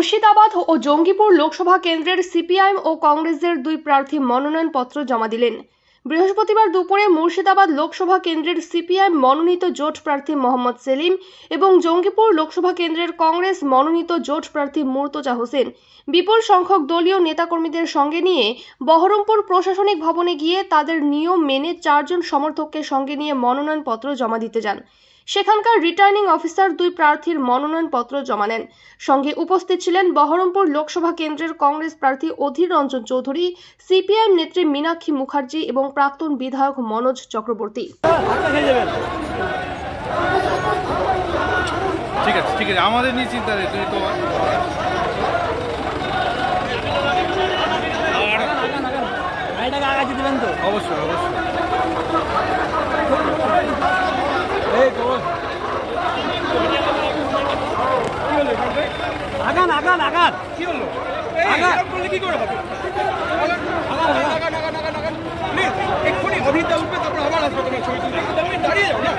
মুর্শিদাবাদ ও জঙ্গিপুর লোকসভা কেন্দ্রের সিপিআইএম ও কংগ্রেসের দুই প্রার্থী মনোনয়নপত্র জমা দিলেন। বৃহস্পতিবার দুপুরে মুর্শিদাবাদ লোকসভা কেন্দ্রের সিপিআইএম মনোনীত জোট প্রার্থী মোহাম্মদ সেলিম এবং জঙ্গিপুর লোকসভা কেন্দ্রের কংগ্রেস মনোনীত জোট প্রার্থী মুর্তজা হোসেন বিপুল সংখ্যক দলীয় নেতাকর্মীদের সঙ্গে নিয়ে বহরমপুর প্রশাসনিক ভবনে গিয়ে তাদের নিয়ম মেনে 4 জন সমর্থককে সঙ্গে নিয়ে মনোনয়নপত্র জমা দিতে যান। সেখানকার রিটার্নিং অফিসার দুই প্রার্থীর মনোনয়নপত্র জমা নেন। সঙ্গে উপস্থিত ছিলেন বহরমপুর লোকসভা কেন্দ্রের কংগ্রেস প্রার্থী অধীর রঞ্জন চৌধুরী, সিপিআইএম নেত্রী মীনাক্ষী মুখার্জি এবং প্রাক্তন বিধায়ক মনোজ চক্রবর্তী। ঠিক আছে আমাদের নিয়ে চিন্তা নেই, তুমি তো অবশ্যই আগান কি হলো কি করে হবে এক্ষুনি অভিনেতা উঠবে, তারপর আবার আসবে তোমার ছবি তুলতে, দাঁড়িয়ে যাও না।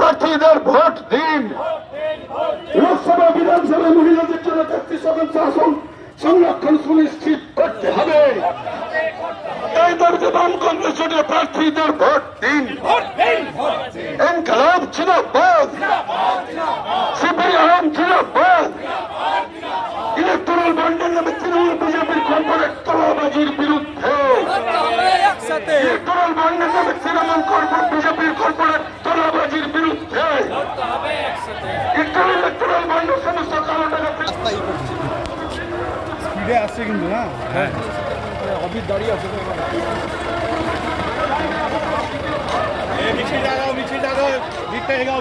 প্রার্থীদের ভোট দিন। লোকসভা বিধানসভা মহিলাদের জন্য 33% আসন সংরক্ষণ সুনিশ্চিত করতে হবে। এই দাবিতে বামপন্থী জোটের প্রার্থীদের ভোট দিন। ইনকলাব জিন্দাবাদ, সিপিআইএম জিন্দাবাদ। ইলেকট্রাল বন্ডের নামে তৃণমূল বিজেপির কর্পোরেট তোলাবাজির বিরুদ্ধে, ইলেকট্রাল বন্ডের নামে তৃণমূল বিজেপির কর্পোরেট তোলাবাজির বিরুদ্ধে, ইলেকট্রাল বন্ডের সমস্ত কালো টাকা স্পিডে আসছে কিন্তু না। হ্যাঁ অভির দাঁড়িয়ে আছে। মিছিল জাগাও ভিড়টা এগাও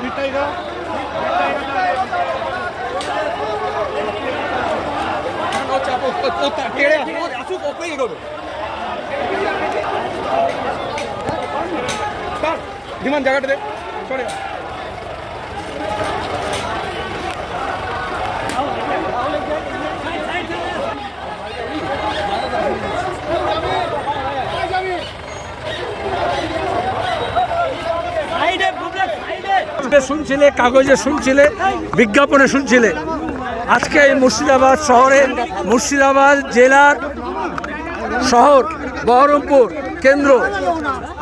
বিমান জায়গাটা দেখ সরে শুনছিলে, কাগজে শুনছিলে, বিজ্ঞাপনে শুনছিলে। আজকে এই মুর্শিদাবাদ শহরে, মুর্শিদাবাদ জেলার শহর বহরমপুর কেন্দ্র,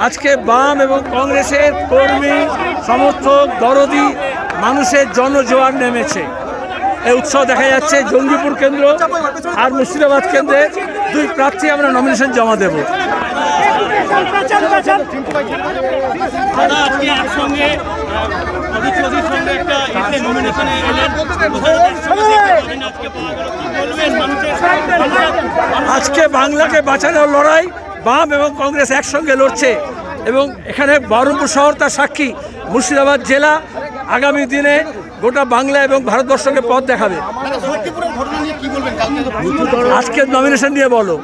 আজকে বাম এবং কংগ্রেসের কর্মী, সমর্থক, দরদি মানুষের জনজোয়ার নেমেছে। এই উৎসব দেখা যাচ্ছে জঙ্গিপুর কেন্দ্র আর মুর্শিদাবাদ কেন্দ্রে দুই প্রার্থী আমরা নমিনেশন জমা দেব। আজকে বাংলাকে বাঁচানোর লড়াই বাম এবং কংগ্রেস একসঙ্গে লড়ছে এবং এখানে বহরমপুর শহর তার সাক্ষী। মুর্শিদাবাদ জেলা আগামী দিনে গোটা বাংলা এবং ভারতবর্ষকে পথ দেখাবে। আজকের নমিনেশন নিয়ে বলো।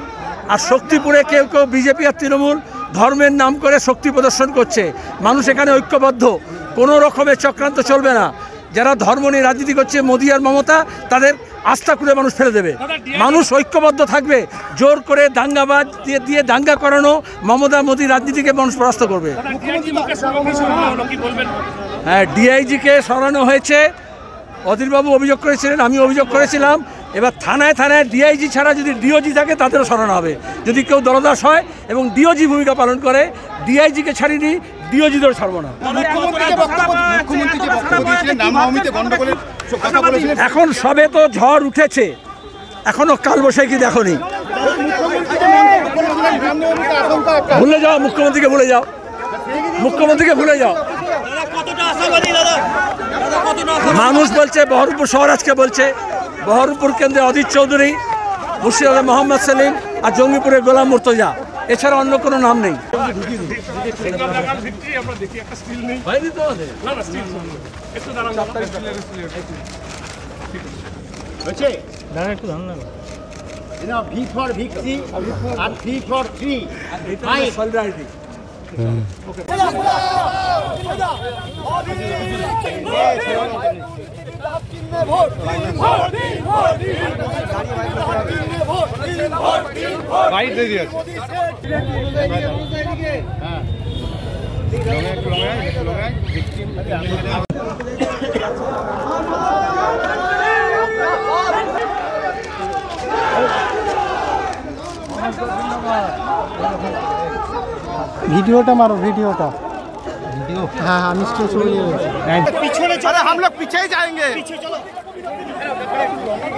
আর শক্তিপুরে কেউ বিজেপি আর তৃণমূল ধর্মের নাম করে শক্তি প্রদর্শন করছে। মানুষ এখানে ঐক্যবদ্ধ, কোনো রকমের চক্রান্ত চলবে না। যারা ধর্ম নিয়ে রাজনীতি করছে মোদি আর মমতা, তাদের আস্থা করে মানুষ ফেলে দেবে। মানুষ ঐক্যবদ্ধ থাকবে। জোর করে দাঙ্গাবাজ দিয়ে দাঙ্গা করানো মমতা মোদি রাজনীতিকে মানুষ পরাস্ত করবে। হ্যাঁ, ডিআইজিকে সরানো হয়েছে। অধীরবাবু অভিযোগ করেছিলেন, আমি অভিযোগ করেছিলাম। এবার থানায় ডিআইজি ছাড়া যদি ডিওজি থাকে তাদেরও সরানো হবে। যদি কেউ দলদাস হয় এবং ডিওজি ভূমিকা পালন করে, ডিআইজিকে ছাড়িনি, ডিওজিদেরও ছাড়বো না। এখন সবে তো ঝড় উঠেছে, এখনো কালবৈশাখী দেখনি। ভুলে যাও মুখ্যমন্ত্রীকে, ভুলে যাও মুখ্যমন্ত্রীকে, ভুলে যাও। মানুষ বলছে, বহরমপুর শহর আজকে বলছে, বহরমপুর কেন্দ্রে অধীর চৌধুরী, মুর্শিদাবাদে মোহাম্মদ সেলিম আর জঙ্গিপুরে গোলাম মুর্তজা। এছাড়া অন্য কোনো নাম নেই। আমরা দেখি একটা স্টিল নেই হয়নি তো আমাদের। না না স্টিল একটু দাঁড়ান হয়েছে দাঁড়া একটু দাঁড়ান না। ভি ফর ভিক্সি আর ভি ফর থ্রি সলিডারিটি। বাইরে দেরি আছে ভিডিওটা মারো ভিডিওটা হ্যাঁ আমি স্টেজ হয়ে पीछे चले हम लोग पीछे ही जाएंगे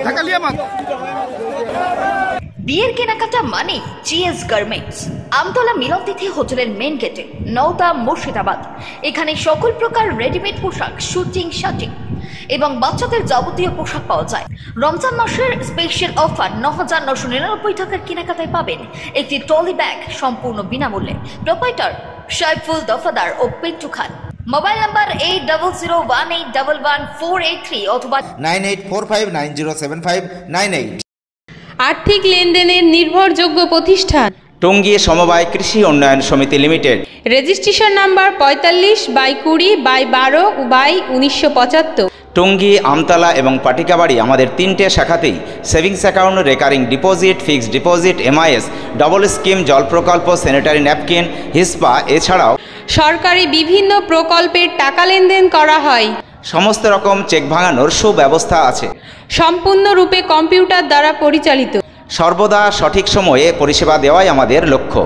धक्का लिया मत বিয়ের কেনাকাটা মানে জিএস গার্মেন্টস, আমতলা মিলনতিথি হোটেলের মেন গেটে, নওদা, মুর্শিদাবাদ। এখানে সকল প্রকার রেডিমেড পোশাক, শুটিং, শাটিং এবং বাচ্চাদের যাবতীয় পোশাক পাওয়া যায়। রমজান মাসের স্পেশাল অফার ৯,৯৯৯ টাকার কেনাকাটায় পাবেন একটি ট্রলি ব্যাগ সম্পূর্ণ বিনামূল্যে। প্রোপাইটার সাইফুল দফাদার ও পিন্টু খান। মোবাইল নাম্বার 8001811483 অথবা 9845907598। আর্থিক লেনদেনের নির্ভরযোগ্য প্রতিষ্ঠান টঙ্গী সমবায় কৃষি উন্নয়ন সমিতি limited. Registration number 45/20/12/1975। Tongi, Amtala এবং পাটিকাবাড়ি আমাদের 3টে শাখাতেই savings account, recurring deposit, fixed deposit, MIS, double scheme, জল প্রকল্প, স্যানিটারি ন্যাপকিন, হিসপা এছাড়াও সরকারি বিভিন্ন প্রকল্পের টাকা লেনদেন করা হয়। সমস্ত রকম চেক ভাঙানোর সুব্যবস্থা আছে। সম্পূর্ণরূপে কম্পিউটার দ্বারা পরিচালিত। সর্বদা সঠিক সময়ে পরিষেবা দেওয়াই আমাদের লক্ষ্য।